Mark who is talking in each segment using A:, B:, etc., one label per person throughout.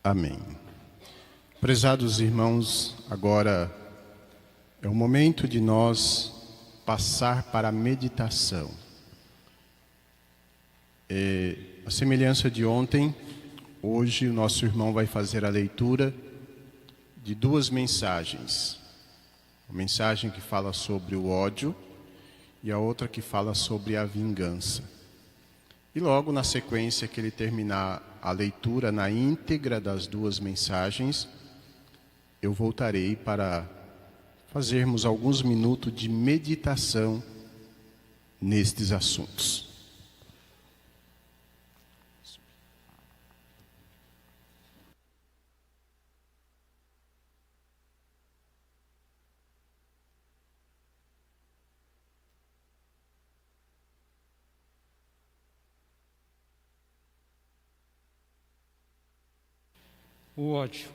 A: Amém. Prezados irmãos, agora é o momento de nós passar para a meditação. A semelhança de ontem, hoje o nosso irmão vai fazer a leitura de duas mensagens. Uma mensagem que fala sobre o ódio e a outra que fala sobre a vingança. E logo na sequência que ele terminar a leitura na íntegra das duas mensagens, eu voltarei para fazermos alguns minutos de meditação nestes assuntos.
B: O ódio.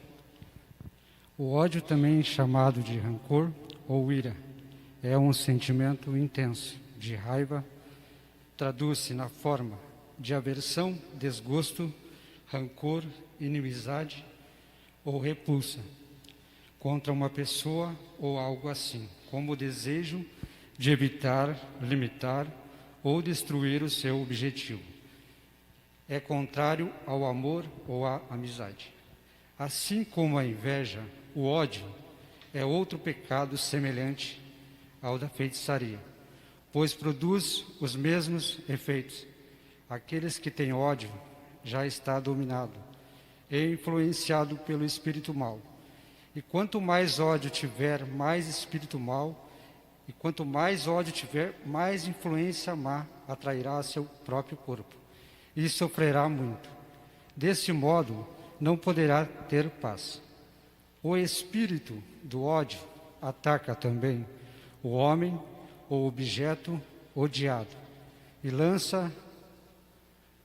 B: O ódio, também chamado de rancor ou ira, é um sentimento intenso de raiva. Traduz-se na forma de aversão, desgosto, rancor, inimizade ou repulsa contra uma pessoa ou algo assim, como o desejo de evitar, limitar ou destruir o seu objetivo. É contrário ao amor ou à amizade. Assim como a inveja, o ódio é outro pecado semelhante ao da feitiçaria, pois produz os mesmos efeitos. Aqueles que têm ódio já está dominado e influenciado pelo espírito mau. E quanto mais ódio tiver, mais espírito mau, e quanto mais ódio tiver, mais influência má atrairá a seu próprio corpo, e sofrerá muito. Desse modo, não poderá ter paz. O espírito do ódio ataca também o homem ou objeto odiado e lança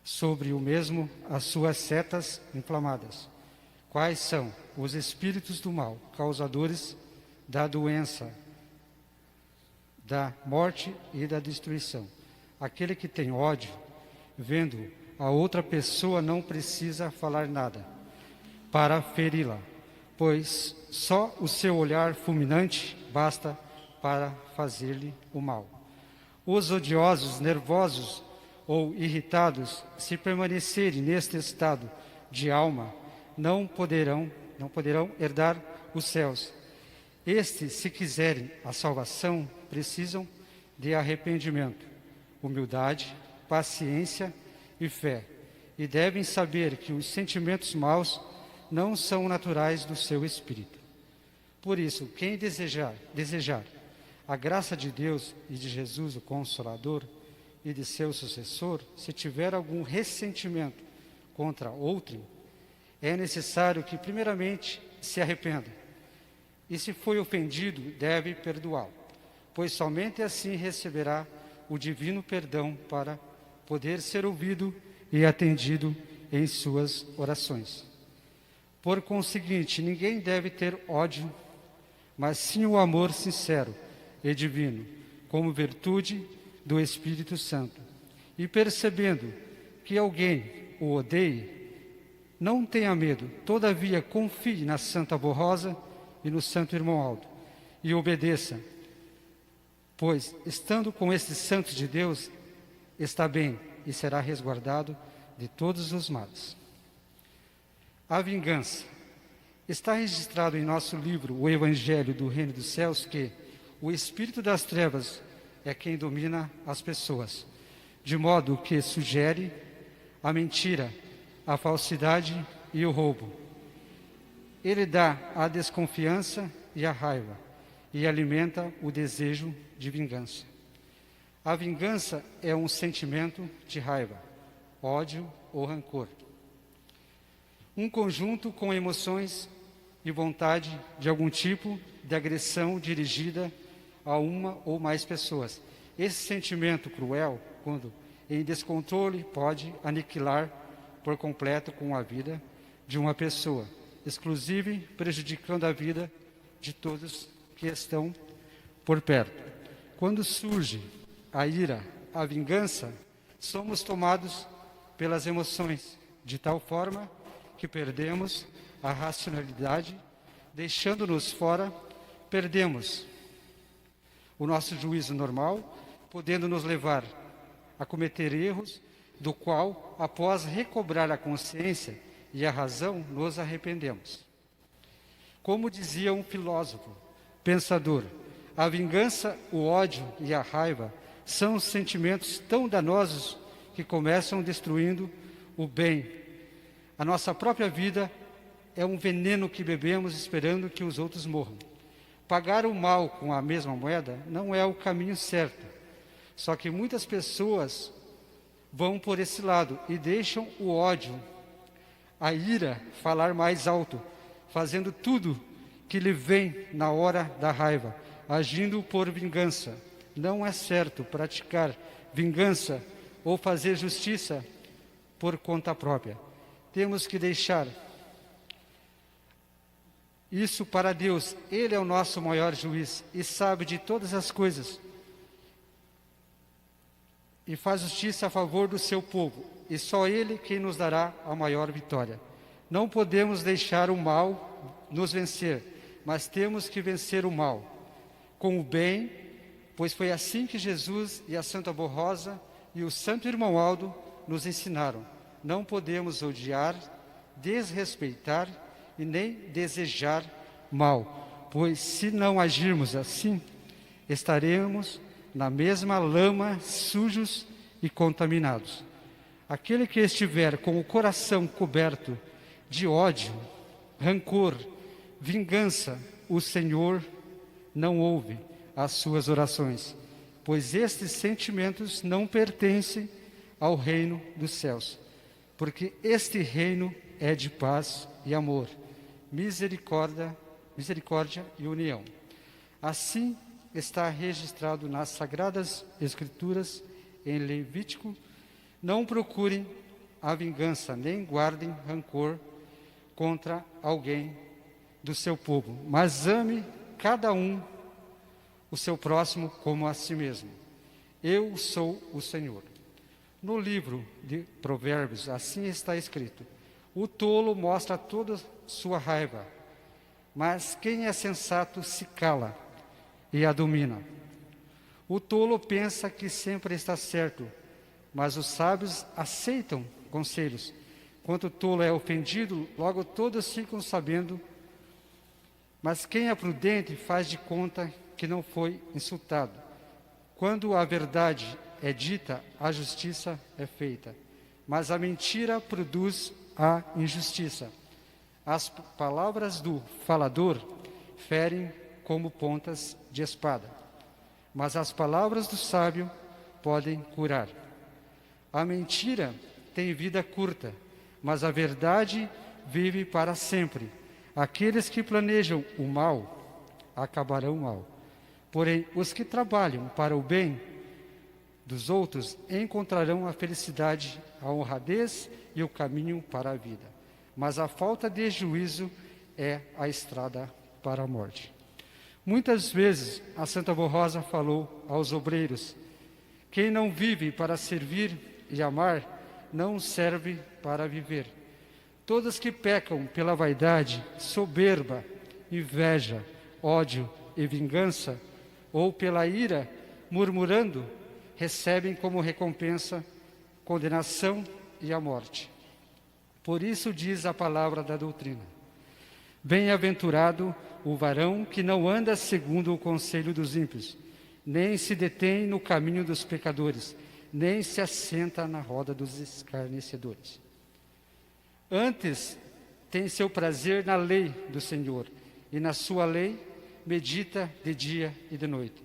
B: sobre o mesmo as suas setas inflamadas. Quais são os espíritos do mal, causadores da doença, da morte e da destruição? Aquele que tem ódio, vendo a outra pessoa, não precisa falar nada para feri-la, pois só o seu olhar fulminante basta para fazer-lhe o mal. Os odiosos, nervosos ou irritados, se permanecerem neste estado de alma, não poderão herdar os céus. Estes, se quiserem a salvação, precisam de arrependimento, humildade, paciência e fé, e devem saber que os sentimentos maus não são naturais do seu espírito. Por isso, quem desejar a graça de Deus e de Jesus, o Consolador, e de seu sucessor, se tiver algum ressentimento contra outro, é necessário que primeiramente se arrependa. E se foi ofendido, deve perdoá-lo, pois somente assim receberá o divino perdão para poder ser ouvido e atendido em suas orações. Por conseguinte, ninguém deve ter ódio, mas sim o amor sincero e divino, como virtude do Espírito Santo. E percebendo que alguém o odeie, não tenha medo, todavia confie na Santa Avó Rosa e no Santo Irmão Aldo, e obedeça, pois, estando com estes santos de Deus, está bem e será resguardado de todos os males. A vingança. Está registrado em nosso livro, o Evangelho do Reino dos Céus, que o espírito das trevas é quem domina as pessoas, de modo que sugere a mentira, a falsidade e o roubo. Ele dá a desconfiança e a raiva, e alimenta o desejo de vingança. A vingança é um sentimento de raiva, ódio ou rancor. Um conjunto com emoções e vontade de algum tipo de agressão dirigida a uma ou mais pessoas. Esse sentimento cruel, quando em descontrole, pode aniquilar por completo com a vida de uma pessoa, exclusive prejudicando a vida de todos que estão por perto. Quando surge a ira, a vingança, somos tomados pelas emoções, de tal forma que perdemos a racionalidade, deixando-nos fora, perdemos o nosso juízo normal, podendo nos levar a cometer erros, do qual, após recobrar a consciência e a razão, nos arrependemos. Como dizia um filósofo, pensador, a vingança, o ódio e a raiva são sentimentos tão danosos que começam destruindo o bem. A nossa própria vida é um veneno que bebemos esperando que os outros morram. Pagar o mal com a mesma moeda não é o caminho certo. Só que muitas pessoas vão por esse lado e deixam o ódio, a ira, falar mais alto, fazendo tudo que lhe vem na hora da raiva, agindo por vingança. Não é certo praticar vingança ou fazer justiça por conta própria. Temos que deixar isso para Deus. Ele é o nosso maior juiz e sabe de todas as coisas. E faz justiça a favor do seu povo. E só Ele quem nos dará a maior vitória. Não podemos deixar o mal nos vencer, mas temos que vencer o mal com o bem, pois foi assim que Jesus e a Santa Borrosa e o Santo Irmão Aldo nos ensinaram. Não podemos odiar, desrespeitar e nem desejar mal, pois se não agirmos assim, estaremos na mesma lama, sujos e contaminados. Aquele que estiver com o coração coberto de ódio, rancor, vingança, o Senhor não ouve as suas orações, pois estes sentimentos não pertencem ao reino dos céus, porque este reino é de paz e amor, misericórdia e união. Assim está registrado nas Sagradas Escrituras, em Levítico: não procurem a vingança, nem guardem rancor contra alguém do seu povo, mas ame cada um o seu próximo como a si mesmo. Eu sou o Senhor. No livro de Provérbios, assim está escrito: o tolo mostra toda sua raiva, mas quem é sensato se cala e a domina. O tolo pensa que sempre está certo, mas os sábios aceitam conselhos. Quando o tolo é ofendido, logo todos ficam sabendo. Mas quem é prudente faz de conta que não foi insultado. Quando a verdade é dita, a justiça é feita, mas a mentira produz a injustiça. As palavras do falador ferem como pontas de espada, mas as palavras do sábio podem curar. A mentira tem vida curta, mas a verdade vive para sempre. Aqueles que planejam o mal acabarão mal. Porém, os que trabalham para o bem dos outros encontrarão a felicidade, a honradez e o caminho para a vida. Mas a falta de juízo é a estrada para a morte. Muitas vezes a Santa Borrosa falou aos obreiros: quem não vive para servir e amar, não serve para viver. Todos que pecam pela vaidade, soberba, inveja, ódio e vingança, ou pela ira, murmurando, recebem como recompensa condenação e a morte. Por isso diz a palavra da doutrina: bem-aventurado o varão que não anda segundo o conselho dos ímpios, nem se detém no caminho dos pecadores, nem se assenta na roda dos escarnecedores. Antes tem seu prazer na lei do Senhor, e na sua lei medita de dia e de noite.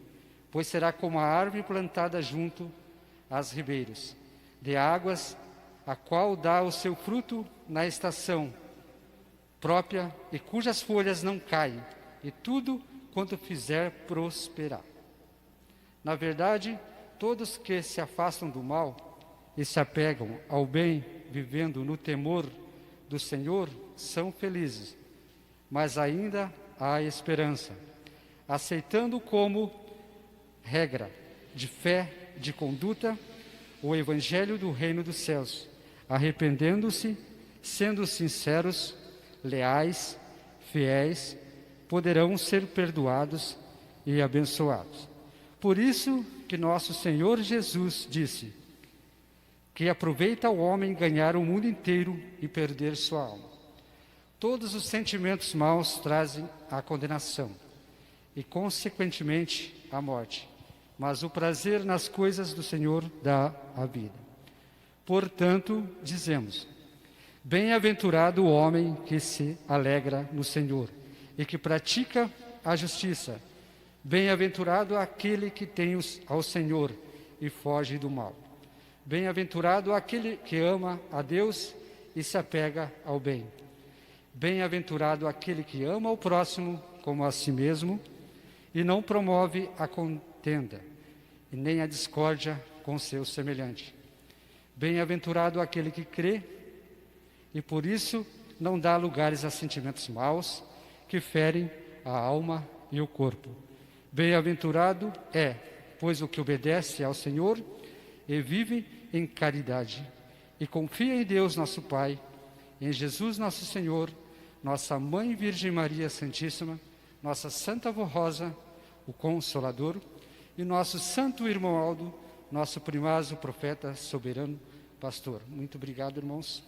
B: Pois será como a árvore plantada junto às ribeiros de águas, a qual dá o seu fruto na estação própria, e cujas folhas não caem, e tudo quanto fizer prosperar. Na verdade, todos que se afastam do mal e se apegam ao bem, vivendo no temor do Senhor, são felizes. Mas ainda há esperança, aceitando como regra de fé, de conduta, o Evangelho do Reino dos Céus, arrependendo-se sendo sinceros, leais, fiéis, poderão ser perdoados e abençoados. Por isso que nosso Senhor Jesus disse que aproveita o homem ganhar o mundo inteiro e perder sua alma. Todos os sentimentos maus trazem a condenação e, consequentemente, a morte. Mas o prazer nas coisas do Senhor dá a vida. Portanto, dizemos: bem-aventurado o homem que se alegra no Senhor e que pratica a justiça. Bem-aventurado aquele que tem ao Senhor e foge do mal. Bem-aventurado aquele que ama a Deus e se apega ao bem. Bem-aventurado aquele que ama o próximo como a si mesmo e não promove a contenda e nem a discórdia com seu semelhante. Bem-aventurado aquele que crê e por isso não dá lugares a sentimentos maus que ferem a alma e o corpo. Bem-aventurado é, pois, o que obedece ao Senhor e vive em caridade e confia em Deus nosso Pai, em Jesus nosso Senhor, nossa Mãe Virgem Maria Santíssima, nossa Santa Avó Rosa, o Consolador, e nosso Santo Irmão Aldo, nosso primaz, o profeta soberano pastor. Muito obrigado, irmãos.